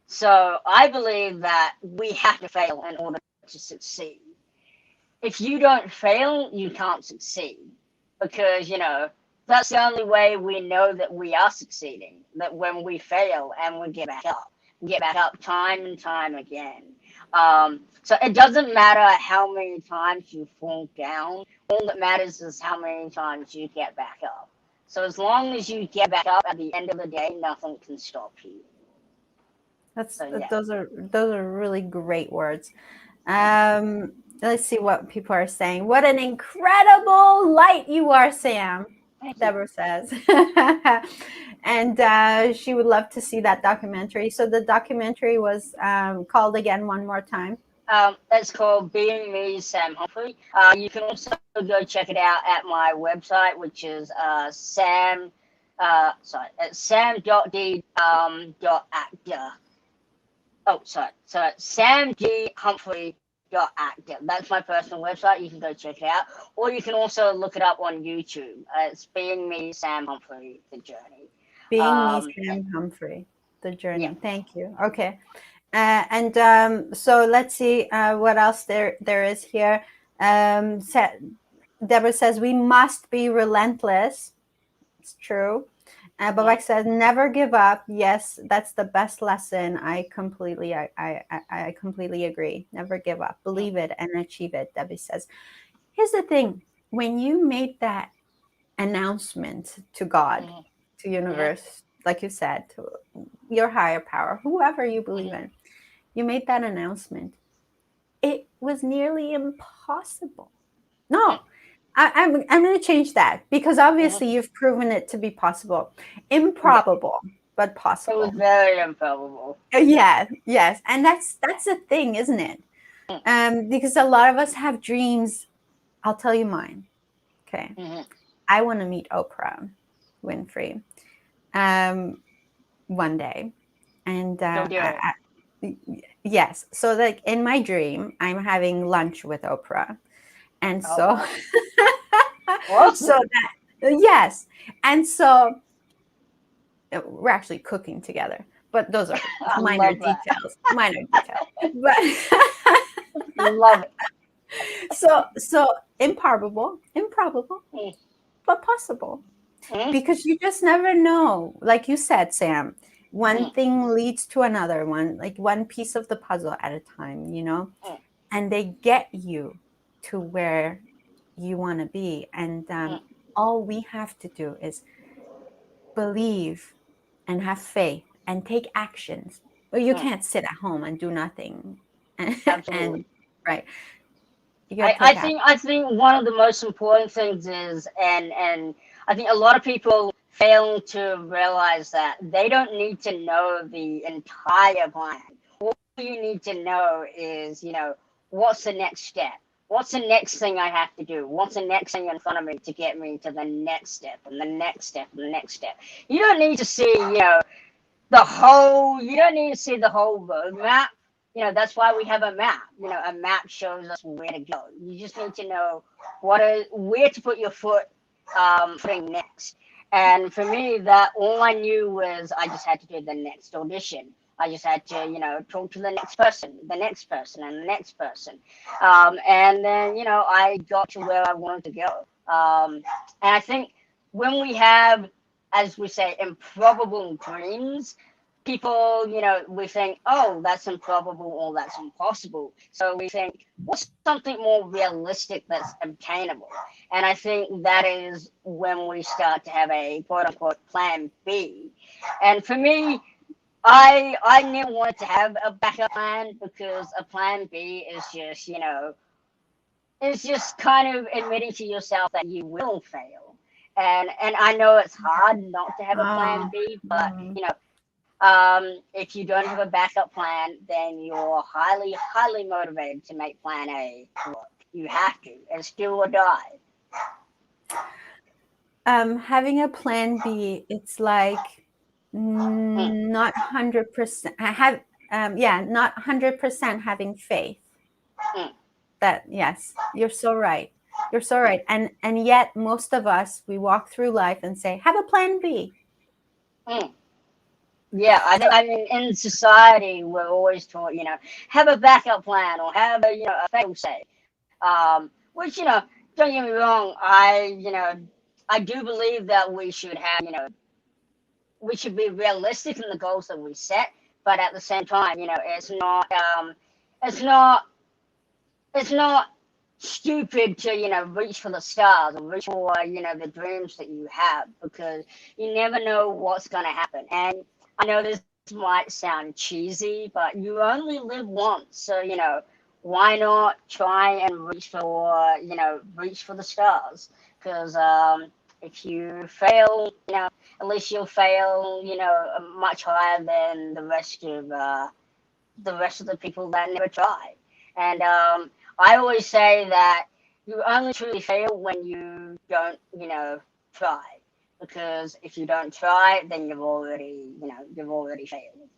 So I believe that we have to fail in order to succeed. If you don't fail, you can't succeed. Because, that's the only way we know that we are succeeding, that when we fail and we get back up time and time again. So it doesn't matter how many times you fall down. All that matters is how many times you get back up. So as long as you get back up at the end of the day, nothing can stop you. So, yeah. Those are really great words. Let's see what people are saying. What an incredible light you are, Sam. Deborah says. And she would love to see that documentary. So the documentary was called again one more time. It's called Being Me, Sam Humphrey. You can also go check it out at my website, which is sam.d.actor. So samghumphrey.actor. That's my personal website. You can go check it out. Or you can also look it up on YouTube. It's Being Me, Sam Humphrey, The Journey. Being Me, Sam Humphrey, The Journey. Yeah. Thank you. Okay. So let's see what else there is here. Deborah says we must be relentless. It's true. Babak says never give up. Yes, that's the best lesson. I completely agree. Never give up. Believe it and achieve it. Debbie says. Here's the thing: when you made that announcement to God, to universe, like you said, to your higher power, whoever you believe in, you made that announcement. It was nearly impossible. No, I'm going to change that because obviously you've proven it to be possible. Improbable, but possible. It was very improbable. Yeah, yes, and that's the thing, isn't it? Because a lot of us have dreams. I'll tell you mine. Okay, I want to meet Oprah Winfrey one day, and yes, so like in my dream, I'm having lunch with Oprah. And so, yes. And so we're actually cooking together, but those are minor details. But love it. So improbable, but possible. Because you just never know. Like you said, Sam, one thing leads to another one, like one piece of the puzzle at a time, and they get you to where you want to be. And all we have to do is believe and have faith and take actions. Well, you can't sit at home and do nothing. Absolutely. Right. I think one of the most important things is, and I think a lot of people fail to realize that they don't need to know the entire plan. All you need to know is, what's the next step? What's the next thing I have to do? What's the next thing in front of me to get me to the next step and the next step and the next step? You don't need to see, you don't need to see the whole roadmap. That's why we have a map. A map shows us where to go. You just need to know where to put your foot next. And for me, that all I knew was I just had to do the next audition. I just had to, talk to the next person, and the next person. And then, I got to where I wanted to go. And I think when we have, as we say, improbable dreams, people, we think, oh, that's improbable or that's impossible. So we think, what's something more realistic that's obtainable? And I think that is when we start to have a quote unquote plan B. And for me, I never wanted to have a backup plan because a plan B is just, it's just kind of admitting to yourself that you will fail. And I know it's hard not to have a plan B, but, if you don't have a backup plan, then you're highly, highly motivated to make plan A work. You have to, and still or die. Having a plan B, it's like not 100%. not 100% having faith. Mm. That, yes, you're so right. You're so right. And yet most of us, we walk through life and say, have a plan B. Mm. Yeah, I mean, in society, we're always taught, have a backup plan or have a fail safe. Which, don't get me wrong, I do believe that we should have, we should be realistic in the goals that we set, but at the same time, it's not, it's not stupid to, reach for the stars or reach for, the dreams that you have, because you never know what's going to happen. And I know this might sound cheesy, but you only live once. So, why not try and reach for the stars? Because if you fail, at least you'll fail, much higher than the rest of the people that never try. And I always say that you only truly fail when you don't, try. Because if you don't try, then you've already failed.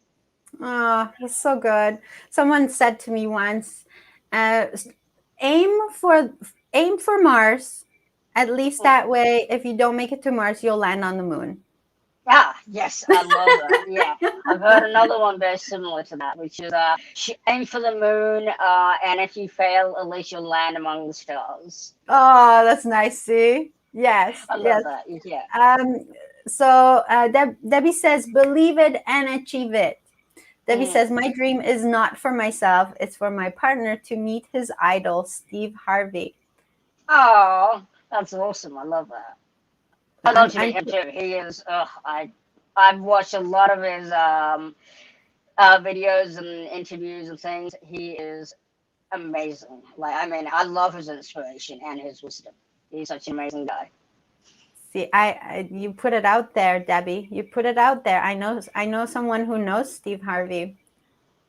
Oh, that's so good. Someone said to me once, uh, aim for Mars. At least that way, if you don't make it to Mars, you'll land on the moon. Ah, yes, I love that. Yeah, I've heard another one very similar to that, which is aim for the moon, and if you fail, at least you'll land among the stars. Oh, that's nice. See? Yes, I yes. love that. Yeah. So Debbie says, believe it and achieve it. Debbie says, my dream is not for myself. It's for my partner to meet his idol, Steve Harvey. Oh, that's awesome. I love that. I'd love to meet him too. He is, I've watched a lot of his videos and interviews and things. He is amazing. Like, I mean, I love his inspiration and his wisdom. He's such an amazing guy. See, you put it out there, Debbie. You put it out there. I know someone who knows Steve Harvey.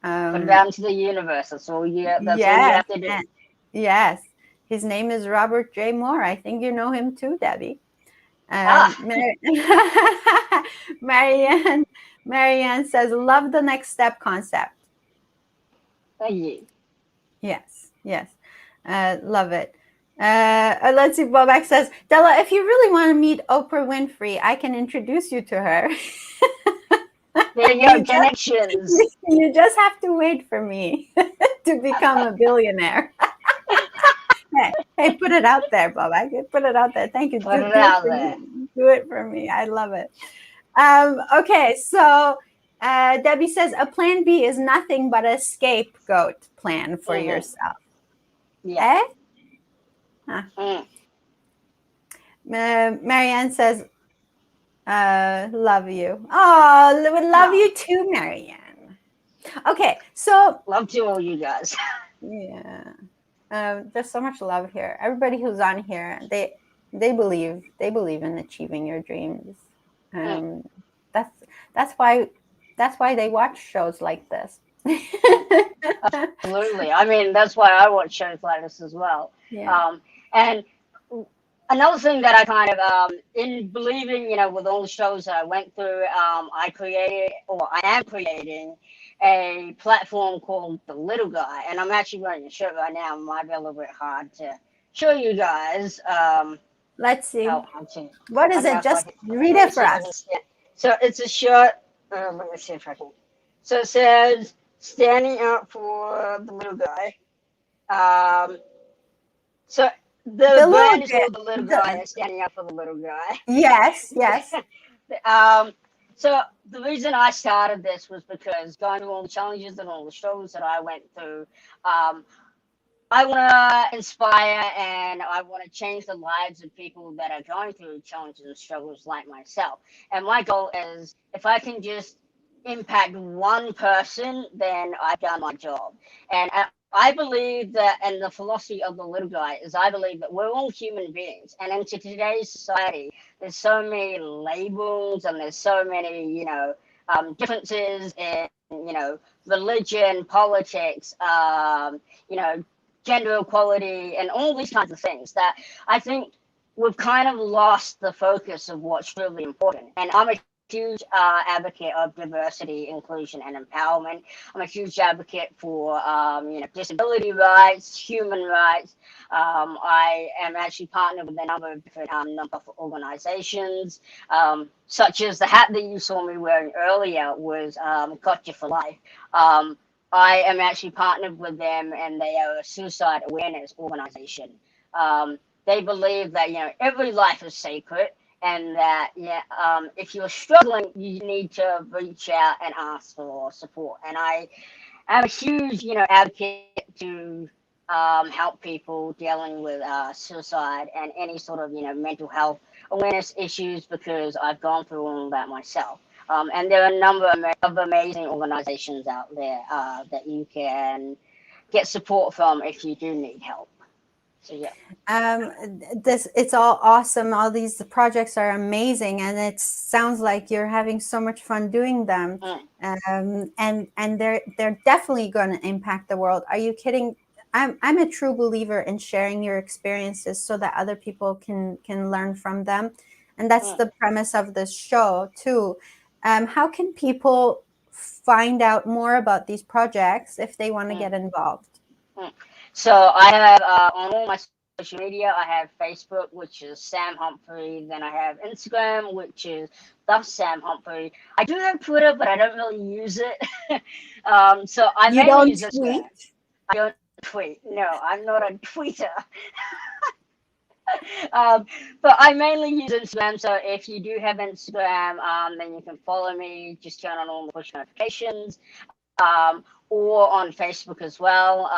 Put it out into the universe. That's all you have to do. Yes. His name is Robert J. Moore. I think you know him too, Debbie. Marianne says, love the next step concept. Thank you. Yes. Love it. Let's see. Bobak says, Dela, if you really want to meet Oprah Winfrey, I can introduce you to her. There you go, connections. You just have to wait for me to become a billionaire. Hey, put it out there, Bobak. Put it out there. Thank you. Put it out there. Do it for me. I love it. Okay, so Debbie says, a plan B is nothing but a scapegoat plan for yourself. Yeah. Marianne says, love you. Oh, would love you too, Marianne. Okay, so love to all you guys. Yeah. There's so much love here. Everybody who's on here, they believe in achieving your dreams. That's why they watch shows like this. Absolutely. I mean, that's why I watch shows like this as well. Yeah. And another thing that I kind of, in believing, with all the shows that I went through, I am creating a platform called The Little Guy. And I'm actually wearing a shirt right now. It might be a little bit hard to show you guys. Let's see. What is it? Just read it for us. Yeah. So it's a shirt. Let me see if I can. So it says, standing up for the little guy. So the brand is called The Little Guy, standing up for the little guy. Yes. So the reason I started this was because going through all the challenges and all the struggles that I went through, I want to inspire and I want to change the lives of people that are going through challenges and struggles like myself. And my goal is, if I can just impact one person, then I've done my job. And I believe that, and the philosophy of The Little Guy is, I believe that we're all human beings. And in today's society, there's so many labels and there's so many, differences in, religion, politics, gender equality, and all these kinds of things that I think we've kind of lost the focus of what's really important. And I'm a huge advocate of diversity, inclusion, and empowerment. I'm a huge advocate for disability rights, human rights. I am actually partnered with a number of different nonprofit organizations, such as the hat that you saw me wearing earlier was Gotcha for Life. I am actually partnered with them, and they are a suicide awareness organization. They believe that every life is sacred, and that if you're struggling, you need to reach out and ask for support. And I am a huge advocate to help people dealing with suicide and any sort of mental health awareness issues, because I've gone through all of that myself. And there are a number of amazing organizations out there that you can get support from if you do need help. So yeah. It's all awesome. All these projects are amazing, and it sounds like you're having so much fun doing them. And they're definitely going to impact the world. Are you kidding? I'm a true believer in sharing your experiences so that other people can learn from them, and that's the premise of this show too. How can people find out more about these projects if they want to get involved? So I have on all my social media, I have Facebook, which is Sam Humphrey. Then I have Instagram, which is the Sam Humphrey. I do have Twitter, but I don't really use it. So I You mainly don't use Instagram. tweet? I don't tweet. No, I'm not a tweeter. But I mainly use Instagram. So if you do have Instagram, then you can follow me. Just turn on all the push notifications, or on Facebook as well.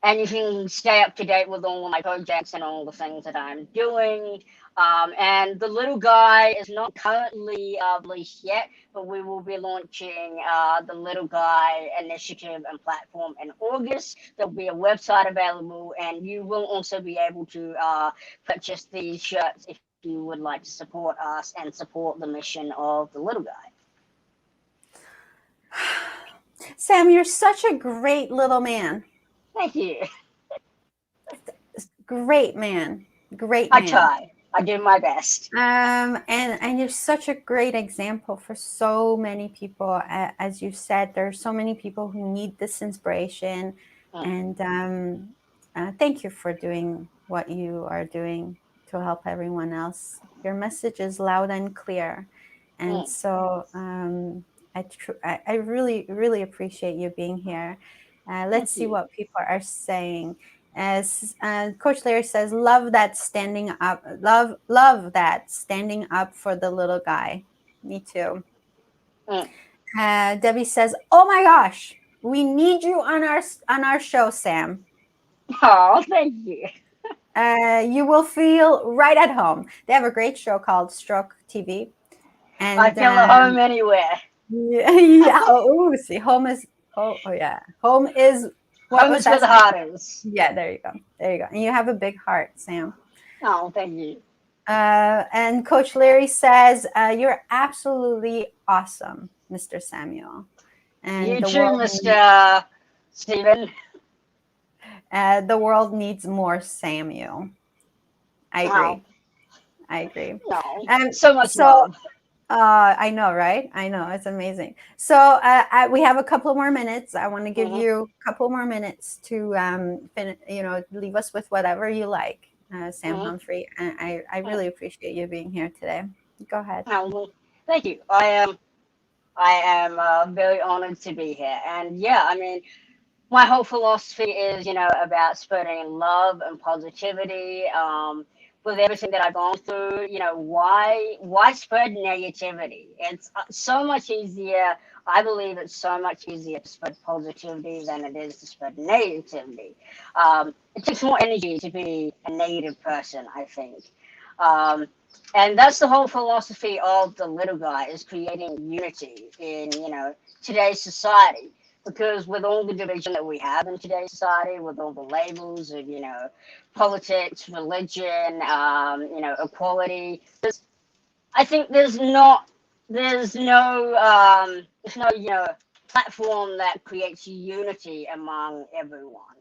And you can stay up to date with all of my projects and all the things that I'm doing. And the little guy is not currently released yet, but we will be launching the Little Guy initiative and platform in August. There'll be a website available, and you will also be able to purchase these shirts if you would like to support us and support the mission of the Little Guy. Sam, you're such a great little man. Thank you. Great man. Great man. I try. I do my best. And you're such a great example for so many people. As you said, there are so many people who need this inspiration. And thank you for doing what you are doing to help everyone else. Your message is loud and clear. And so I really, really appreciate you being here. Let's see what people are saying. As Coach Larry says, love that standing up, love that standing up for the little guy. Me too. Debbie says, oh my gosh, we need you on our show, Sam. Oh, thank you. You will feel right at home. They have a great show called Stroke TV. And I feel at home anywhere. Yeah. Oh, see, home is. Oh, yeah. Home is. Home is where the heart is. Yeah, there you go. There you go. And you have a big heart, Sam. Oh, thank you. And Coach Larry says, you're absolutely awesome, Mr. Samuel. And you too, Mr. Stephen. The world needs more Samuel. I agree. Wow. I agree. No, so much love. I know, right? I know. It's amazing. So we have a couple more minutes. I want to give you a couple more minutes to leave us with whatever you like, Sam Humphrey. And I really appreciate you being here today. Go ahead. Well, thank you. I am very honored to be here. And yeah, I mean, my whole philosophy is, about spreading love and positivity. With everything that I've gone through, why spread negativity? It's so much easier. I believe it's so much easier to spread positivity than it is to spread negativity. It takes more energy to be a negative person, I think. And that's the whole philosophy of the Little Guy, is creating unity in, today's society. Because with all the division that we have in today's society, with all the labels of, politics, religion, equality, I think there's no platform that creates unity among everyone.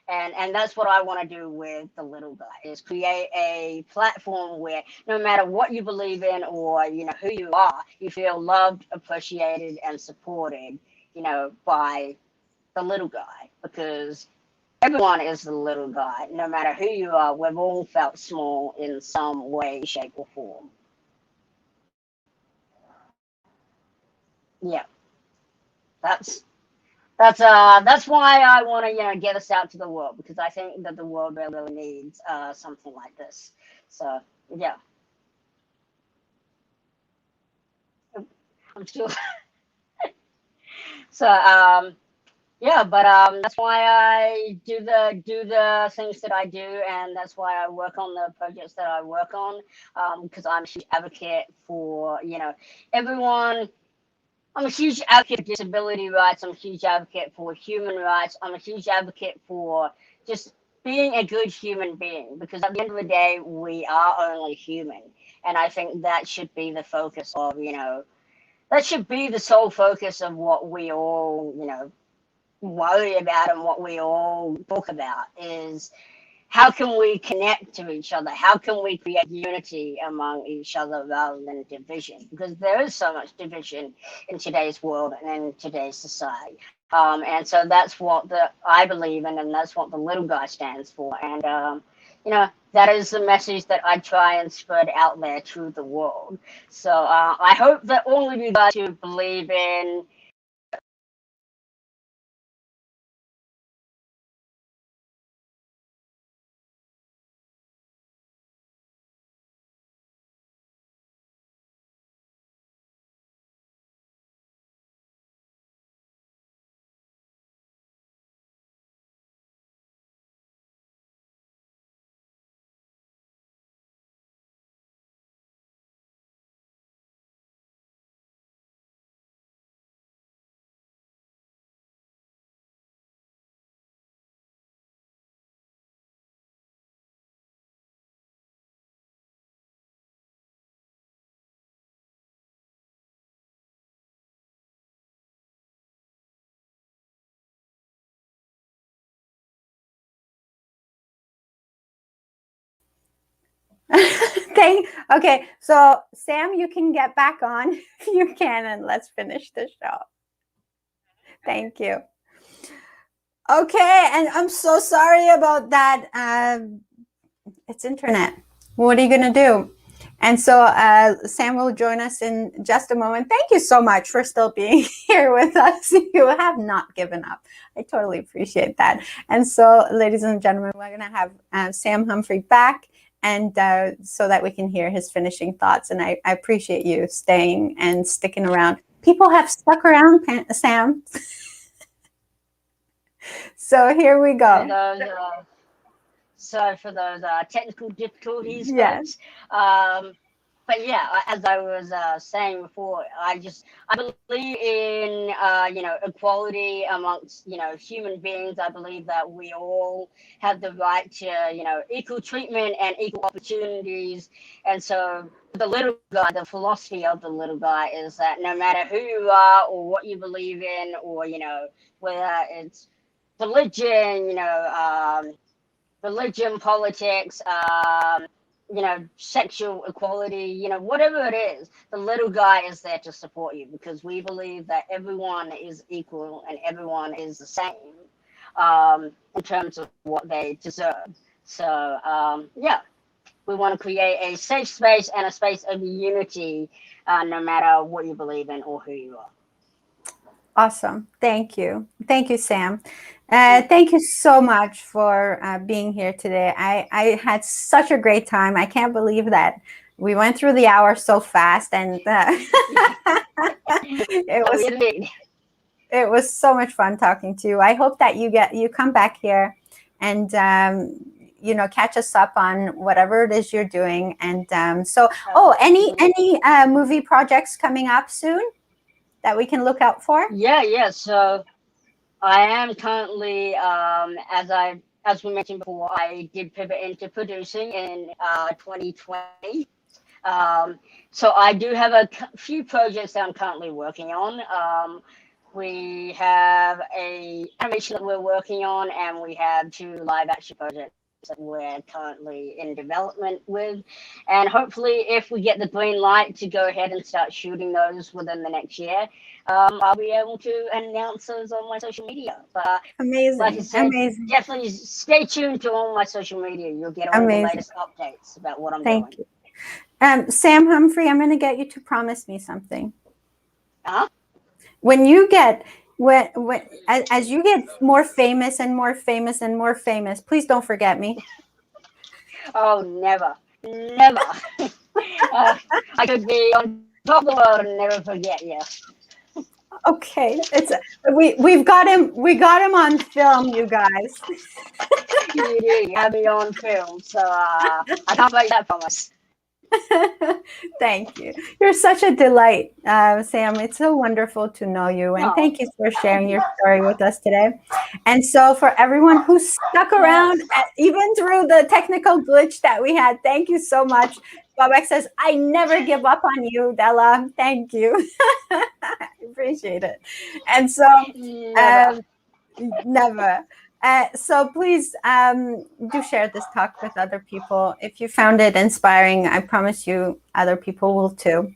And that's what I want to do with the little guy, is create a platform where no matter what you believe in or who you are, you feel loved, appreciated, and supported, by the little guy, because everyone is the little guy. No matter who you are, we've all felt small in some way, shape, or form. Yeah, that's that's why I want to get us out to the world, because I think that the world really needs something like this. So yeah, I'm still so yeah, but that's why I do the things that I do, and that's why I work on the projects that I work on, because I'm a huge advocate for everyone. I'm a huge advocate for disability rights. I'm a huge advocate for human rights. I'm a huge advocate for just being a good human being, because at the end of the day, we are only human. And I think that should be the focus of, that should be the sole focus of what we all, worry about and what we all talk about, is how can we connect to each other? How can we create unity among each other rather than division? Because there is so much division in today's world and in today's society. And so that's what I believe in, and that's what the little guy stands for. And, that is the message that I try and spread out there to the world. So I hope that all of you guys who believe in Okay, so Sam, you can get back on if you can, and let's finish the show. Thank you. Okay, and I'm so sorry about that. It's internet. What are you going to do? And so Sam will join us in just a moment. Thank you so much for still being here with us. You have not given up. I totally appreciate that. And so, ladies and gentlemen, we're going to have Sam Humphrey back, and so that we can hear his finishing thoughts. And I appreciate you staying and sticking around. People have stuck around, Sam. So here we go. Sorry for those technical difficulties, Yes. folks. But yeah, as I was saying before, I believe in equality amongst human beings. I believe that we all have the right to equal treatment and equal opportunities. And so the little guy, the philosophy of the little guy is that no matter who you are or what you believe in, or whether it's religion, religion, politics, sexual equality, whatever it is, the little guy is there to support you, because we believe that everyone is equal and everyone is the same in terms of what they deserve. So, yeah, we want to create a safe space and a space of unity, no matter what you believe in or who you are. Awesome. Thank you. Thank you, Sam. Thank you so much for being here today. I had such a great time. I can't believe that we went through the hour so fast, and it was so much fun talking to you. I hope that you come back here and catch us up on whatever it is you're doing. And any movie projects coming up soon that we can look out for? Yeah. So I am currently, as we mentioned before, I did pivot into producing in 2020. So I do have a few projects that I'm currently working on. We have a animation that we're working on, and we have 2 live action projects that we're currently in development with. And hopefully, if we get the green light to go ahead and start shooting those within the next year, I'll be able to announce those on my social media. But like I Amazing. said, Amazing. definitely stay tuned to all my social media. You'll get all the Amazing. latest updates about what I'm Thank doing. you. Sam Humphrey, I'm going to get you to promise me something. Huh? When you get, as you get more famous and more famous and more famous, please don't forget me. Oh, never. Never. I could be on top of the world and never forget you. Okay, we've got him. We got him on film, you guys. You do. You have me on film, so I can't break that promise. Thank you. You're such a delight, Sam. It's so wonderful to know you. And Oh, thank you for sharing your story with us today. And so for everyone who stuck around, even through the technical glitch that we had, thank you so much. Bobek says, I never give up on you, Dela. Thank you. I appreciate it. And so, never. never. So please do share this talk with other people. If you found it inspiring, I promise you other people will too.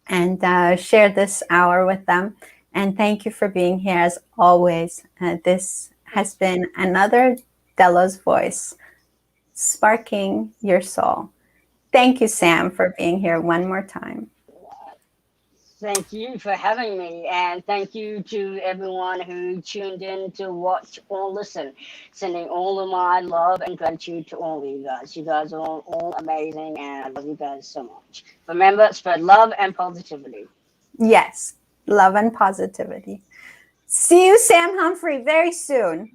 And share this hour with them. And thank you for being here as always. This has been another Dela's Voice, sparking your soul. Thank you, Sam, for being here one more time. Thank you for having me, and thank you to everyone who tuned in to watch or listen. Sending all of my love and gratitude to all of you guys. You guys are all amazing, and I love you guys so much. Remember, spread love and positivity. Yes, love and positivity. See you, Sam Humphrey, very soon.